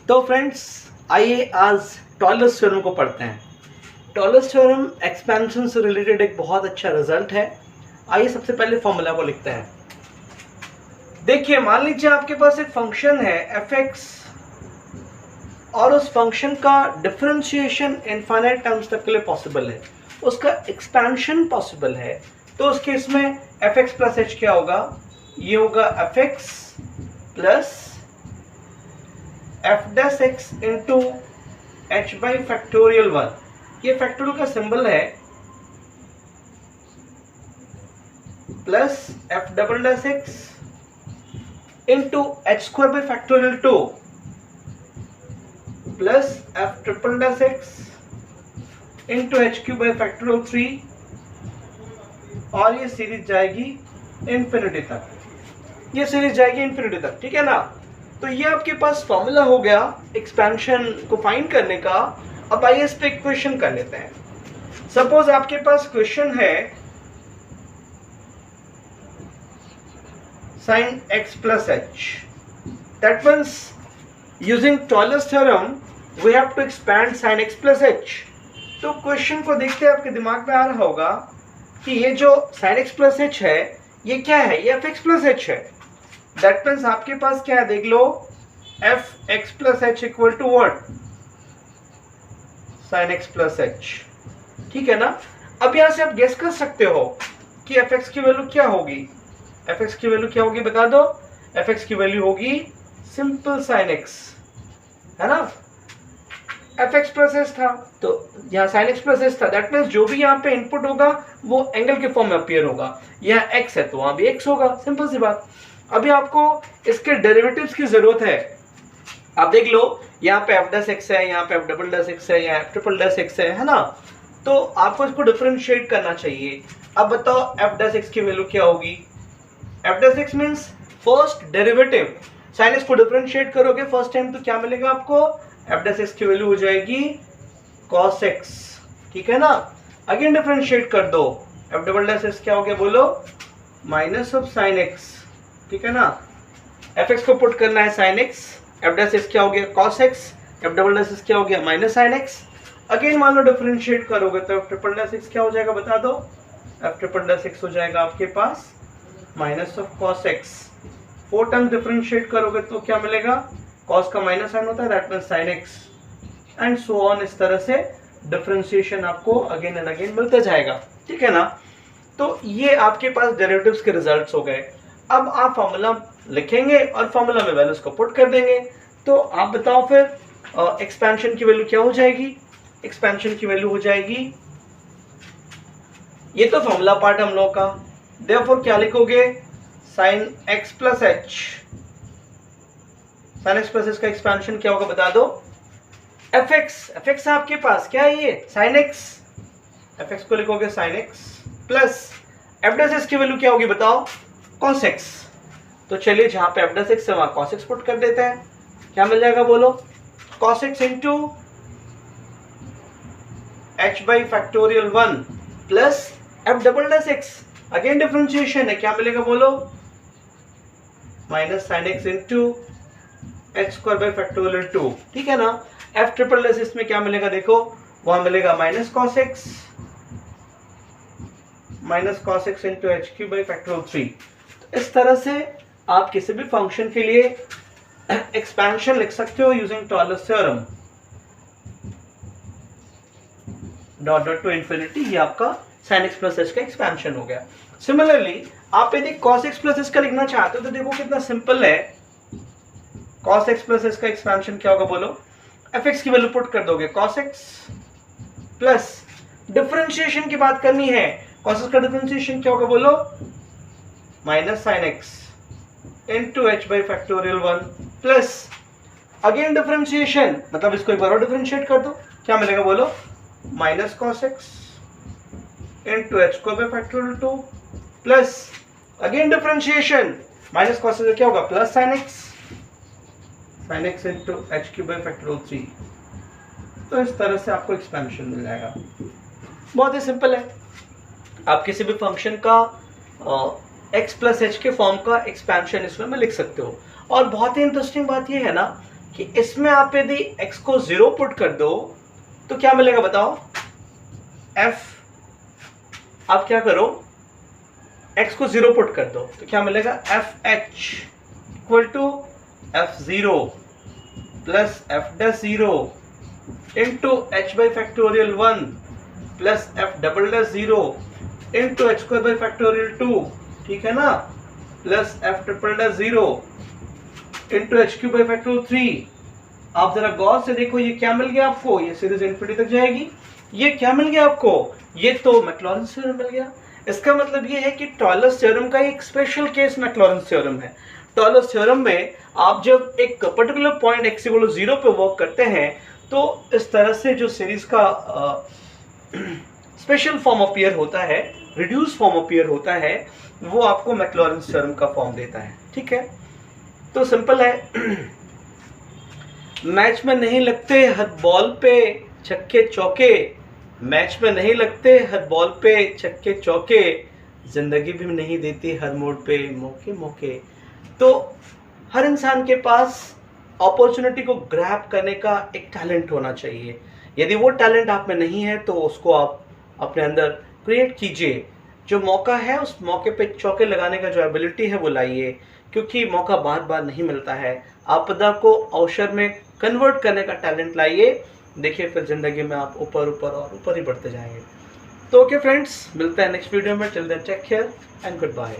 तो फ्रेंड्स आइए आज टॉयलेट्स थ्योरम को पढ़ते हैं। टॉयलेट्स थ्योरम एक्सपेंशन से रिलेटेड एक बहुत अच्छा रिजल्ट है। आइए सबसे पहले फॉर्मूला को लिखते हैं। देखिए मान लीजिए आपके पास एक फंक्शन है f(x) और उस फंक्शन का डिफरेंशिएशन इनफाइनाइट टर्म्स तक के लिए पॉसिबल है, उसका एक्सपेंशन पॉसिबल है। तो उस केस में f(x) प्लस h क्या होगा? ये होगा f(x) plus f(x) into h by factorial 1। ये फैक्टोरियल का सिंबल है, plus f(x) into h square by factorial 2 plus f(x) into h cube by factorial 3, और ये सीरीज जाएगी इंफिनिटी तक। ये सीरीज जाएगी इंफिनिटी तक, ठीक है ना। तो ये आपके पास फॉर्मूला हो गया एक्सपेंशन को फाइंड करने का। अब आइए इस पे क्वेश्चन कर लेते हैं। सपोज आपके पास क्वेश्चन है sin x plus h, that means using Taylor's theorem we have to expand sin x plus h। तो क्वेश्चन को देखते आपके दिमाग में आ रहा होगा कि ये जो sin x plus h है ये क्या है? ये f(x) plus h है। दैट मीन्स आपके पास क्या है, देख लो, f(x) plus h equal to what? sin x plus h, ठीक है ना। अब यहां से आप गेस कर सकते हो कि f(x) की वैल्यू क्या होगी। f(x) की वैल्यू क्या होगी बता दो। f(x) की वैल्यू होगी सिंपल sin x, है ना। f(x) plus h था तो यहाँ sin x plus h था। दैट मीन्स जो भी यहाँ पे इनपुट होगा वो एंगल के फॉर्म में अपीयर होगा। यहाँ x है तो वहां भी x होगा, सिंपल सी बात। अभी आपको इसके डेरिवेटिव्स की जरूरत है। आप देख लो यहाँ पे f(x) है, यहाँ पे f(x) है, यहाँ f(x) है ना। तो आपको इसको डिफरेंशिएट करना चाहिए। अब बताओ f(x) की वैल्यू क्या होगी? f(x) means first derivative. sin x को डिफरेंशिएट करोगे फर्स्ट टाइम तो क्या मिलेगा आपको? f(x) की वैल्यू हो जाएगी cos x, ठीक है ना। अगेन डिफरेंशिएट कर दो, f(x) क्या हो गया बोलो? माइनस ऑफ sin x, ठीक है ना। f(x) को पुट करना है sin x, f(x) क्या हो गया? cos x, f(x) क्या हो गया? Minus sin x। अगेन मान लो डिफरेंशिएट करोगे तो f(x) क्या हो जाएगा बता दो? f(x) हो जाएगा आपके पास minus of cos x। 4 times differentiate करोगे तो क्या मिलेगा? cos का माइनस साइन होता है, that means sin x and so on. इस तरह से डिफरेंशिएशन आपको अगेन एंड अगेन मिलता जाएगा, ठीक है ना। तो ये आपके पास डेरिवेटिव्स के रिजल्ट्स हो गए। अब आप फॉर्मूला लिखेंगे और फॉर्मूला में वैल्यूज को पुट कर देंगे। तो आप बताओ फिर एक्सपेंशन की वैल्यू क्या हो जाएगी? एक्सपेंशन की वैल्यू हो जाएगी, ये तो फॉर्मूला पार्ट हम लोग का। देयरफॉर क्या लिखोगे? sin x plus h। sin x plus h का एक्सपेंशन क्या होगा बता दो? f(x) आपके पास क्या है? ये sin x। f(x) को लिखोगे sin x प्लस f(x) की वैल्यू क्या होगी बताओ? cos x। तो चलिए जहां पे f(x) है वहां cos x पुट कर देते हैं। क्या मिल जाएगा बोलो? cos x into h by factorial 1 plus f(x). Again differentiation है, क्या मिलेगा बोलो? Minus sin x into h square by factorial 2, ठीक है ना। f(x) इसमें क्या मिलेगा देखो, वहां मिलेगा minus cos x, minus cos x into h cube by factorial 3। तो इस तरह से आप किसी भी फंक्शन के लिए एक्सपेंशन लिख सकते हो using Taylor's theorem. Dot dot to infinity, ये आपका sin x plus h का एक्सपेंशन हो गया। सिमिलरली आप यदि cos x plus h का लिखना चाहते हो तो देखो कितना सिंपल है। cos x plus h का एक्सपेंशन क्या होगा बोलो? f(x) की वैल्यू पुट कर दोगे cos x प्लस डिफरेंशिएशन की बात करनी है। cos x का डिफरेंशिएशन क्या होगा बोलो? Minus sin x into h by factorial 1 plus again differentiation, मतलब इसको एक बार और डिफरेंशिएट कर दो, क्या मिलेगा बोलो? Minus cos x into h को by factorial 2 plus again differentiation, minus cos x क्या होगा? Plus sin x into h cube by factorial 3। तो इस तरह से आपको एक्सपेंशन मिल जाएगा। बहुत ही सिंपल है। आप किसी भी फंक्शन का x प्लस h के फॉर्म का एक्सपेंशन इसमें लिख सकते हो। और बहुत ही इंटरेस्टिंग बात यह है ना कि इसमें आप यदि x को 0 पुट कर दो तो क्या मिलेगा बताओ। f, आप क्या करो, x को 0 पुट कर दो तो क्या मिलेगा, fh equal to f0 plus f'0 into h by factorial 1 plus f'0 into h square by factorial 2, ठीक है ना, plus f'0 into h cube by factorial 3। आप जरा गौर से देखो ये क्या मिल गया आपको, ये सीरीज इन्फिनिटी तक जाएगी। ये क्या मिल गया आपको, ये तो मैक्लॉरेंस थ्योरम मिल गया। इसका मतलब ये है कि टॉयलस थ्योरम का एक स्पेशल केस मैक्लॉरेंस थ्योरम है। टॉयलस थ्योरम में आप जब एक particular point x equal to 0 पे वर्क करते हैं तो इस तरह से जो सीरीज का स्पेशल फॉर्म अपीयर होता है, रिड्यूस फॉर्म अपीयर होता है, वो आपको मैक्लॉरेंस थ्योरम का फॉर्म देता है। ठीक है, तो सिंपल है। मैच में नहीं लगते हर बॉल पे छक्के चौके, मैच में नहीं लगते हर बॉल पे छक्के चौके, जिंदगी भी नहीं देती हर मोड़ पे मौके मौके। तो हर इंसान के पास अपॉर्चुनिटी को ग्रैब करने का एक टैलेंट होना चाहिए। यदि वो टैलेंट आप में नहीं है तो उसको आप अपने अंदर क्रिएट कीजिए। जो मौका है उस मौके पे चौके लगाने का जो एबिलिटी है वो लाइए, क्योंकि मौका बार बार नहीं मिलता है। आपदा को अवसर में कन्वर्ट करने का टैलेंट लाइए, देखिए फिर जिंदगी में आप ऊपर ऊपर और ऊपर ही बढ़ते जाएंगे। तो ओके फ्रेंड्स, मिलते हैं नेक्स्ट वीडियो में। Till then take care and good bye.